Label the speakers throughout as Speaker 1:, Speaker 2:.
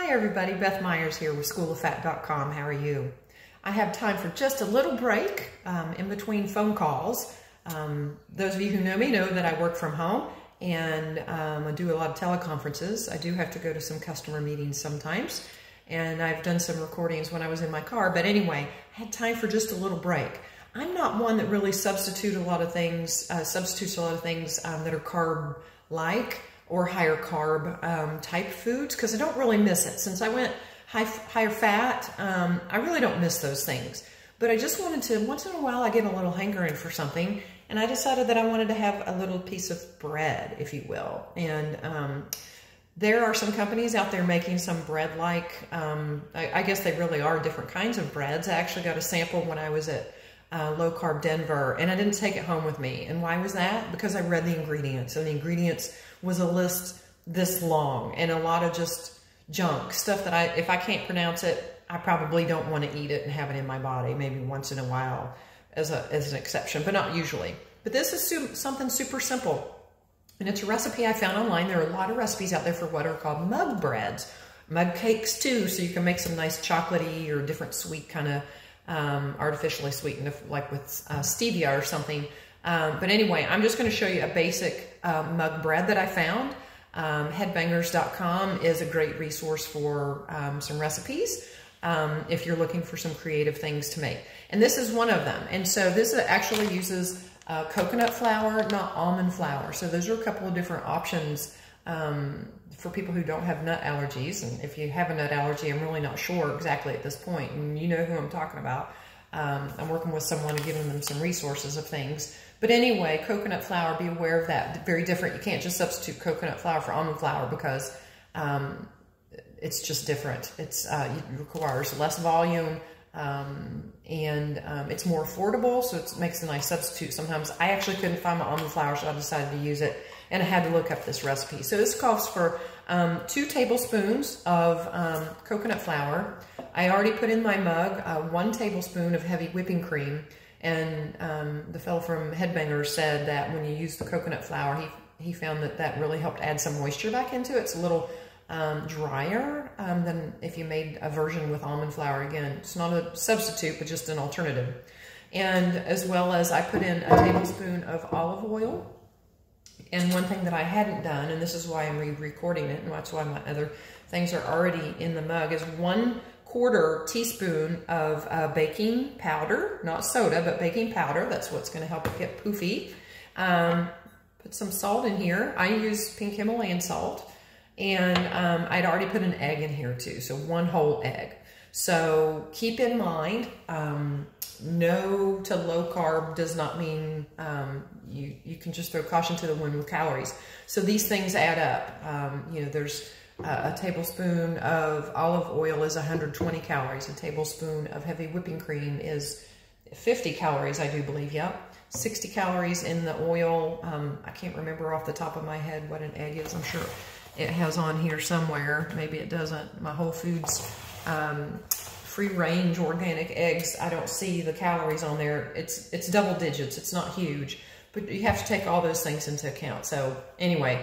Speaker 1: Hi everybody, Beth Myers here with SchoolofFat.com. How are you? I have time for just a little break in between phone calls. Those of you who know me know that I work from home and I do a lot of teleconferences. I do have to go to some customer meetings sometimes, and I've done some recordings when I was in my car. But anyway, I had time for just a little break. I'm not one that really substitutes a lot of things that are carb-like or higher carb type foods, because I don't really miss it. Since I went higher fat, I really don't miss those things. But I just wanted to, once in a while I get a little hankering for something, and I decided that I wanted to have a little piece of bread, if you will. And there are some companies out there making some bread-like, I guess they really are different kinds of breads. I actually got a sample when I was at Low Carb Denver, and I didn't take it home with me. And why was that? Because I read the ingredients, and the ingredients was a list this long, and a lot of just junk stuff that if I can't pronounce it, I probably don't want to eat it and have it in my body. Maybe once in a while as an exception, but not usually. But this is something super simple, and it's a recipe I found online. There are a lot of recipes out there for what are called mug breads, mug cakes too, so you can make some nice chocolatey or different sweet kind of artificially sweetened, like with stevia or something. But anyway, I'm just going to show you a basic mug bread that I found. Headbangers.com is a great resource for some recipes if you're looking for some creative things to make. And this is one of them. And so this actually uses coconut flour, not almond flour. So those are a couple of different options for people who don't have nut allergies. And if you have a nut allergy, I'm really not sure exactly at this point. And you know who I'm talking about. I'm working with someone and giving them some resources of things. But anyway, coconut flour, be aware of that. Very different. You can't just substitute coconut flour for almond flour because it's just different. It requires less volume and it's more affordable, so it makes a nice substitute. Sometimes I actually couldn't find my almond flour, so I decided to use it, and I had to look up this recipe. So this calls for 2 tablespoons of coconut flour. I already put in my mug 1 tablespoon of heavy whipping cream. And the fellow from Headbangers said that when you use the coconut flour, he found that really helped add some moisture back into it. It's a little drier than if you made a version with almond flour. Again, it's not a substitute, but just an alternative. And as well as I put in a tablespoon of olive oil. And one thing that I hadn't done, and this is why I'm re-recording it, and that's why my other things are already in the mug, is 1/4 teaspoon of baking powder, not soda, but baking powder. That's what's going to help it get poofy. Put some salt in here. I use pink Himalayan salt, and I'd already put an egg in here too, so 1 whole egg. So keep in mind, no to low carb does not mean you can just throw caution to the wind with calories. So these things add up. You know, there's a tablespoon of olive oil is 120 calories. A tablespoon of heavy whipping cream is 50 calories, I do believe. Yep. 60 calories in the oil. I can't remember off the top of my head what an egg is. I'm sure it has on here somewhere. Maybe it doesn't. My Whole Foods free-range organic eggs, I don't see the calories on there. It's double digits. It's not huge, but you have to take all those things into account. So anyway,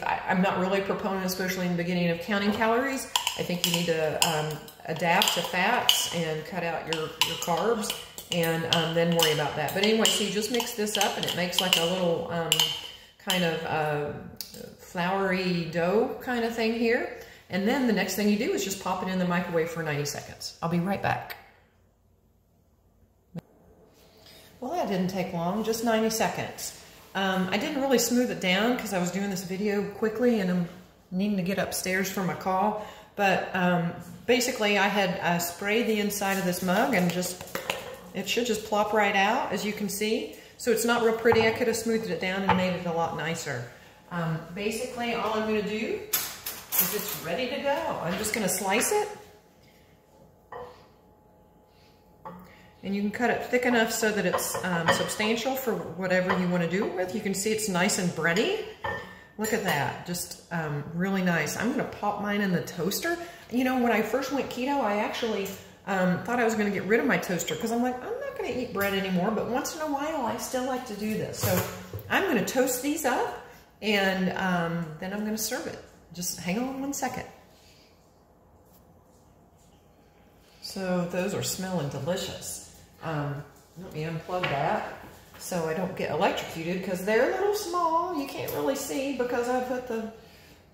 Speaker 1: I'm not really a proponent, especially in the beginning, of counting calories. I think you need to adapt to fats and cut out your carbs, and then worry about that. But anyway, so you just mix this up, and it makes like a little kind of floury dough kind of thing here. And then the next thing you do is just pop it in the microwave for 90 seconds. I'll be right back. Well, that didn't take long, just 90 seconds. I didn't really smooth it down because I was doing this video quickly and I'm needing to get upstairs for my call. But basically I had sprayed the inside of this mug, and it should just plop right out, as you can see. So it's not real pretty. I could have smoothed it down and made it a lot nicer. Basically all I'm going to do is it's ready to go. I'm just going to slice it. And you can cut it thick enough so that it's substantial for whatever you want to do it with. You can see it's nice and bready. Look at that, just really nice. I'm going to pop mine in the toaster. You know, when I first went keto, I actually thought I was going to get rid of my toaster because I'm like, I'm not going to eat bread anymore, but once in a while I still like to do this. So I'm going to toast these up, and then I'm going to serve it. Just hang on 1 second. So those are smelling delicious. Let me unplug that so I don't get electrocuted because they're a little small. You can't really see because I put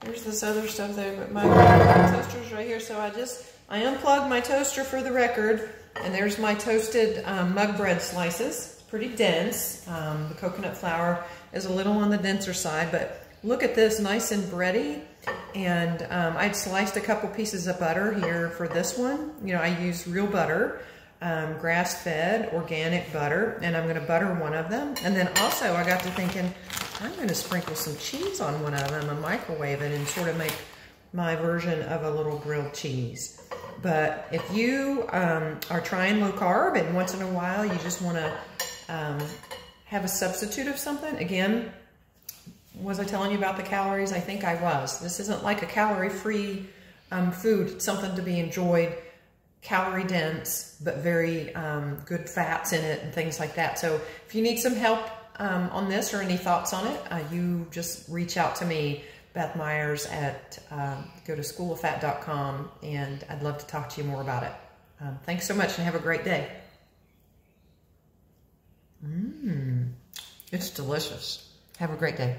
Speaker 1: there's this other stuff there, but my toaster's right here. So I unplugged my toaster for the record, and there's my toasted mug bread slices. It's pretty dense. The coconut flour is a little on the denser side, but look at this, nice and bready. And I'd sliced a couple pieces of butter here for this one. You know, I use real butter. Grass-fed organic butter, and I'm going to butter one of them. And then also I got to thinking, I'm going to sprinkle some cheese on one of them and microwave it and sort of make my version of a little grilled cheese. But if you are trying low carb and once in a while you just want to have a substitute of something, again, was I telling you about the calories? I think I was. This isn't like a calorie-free food. It's something to be enjoyed, calorie dense, but very good fats in it and things like that. So if you need some help on this or any thoughts on it, you just reach out to me, Beth Myers, at go to SchoolofFat.com, and I'd love to talk to you more about it. Thanks so much and have a great day. It's delicious. Have a great day.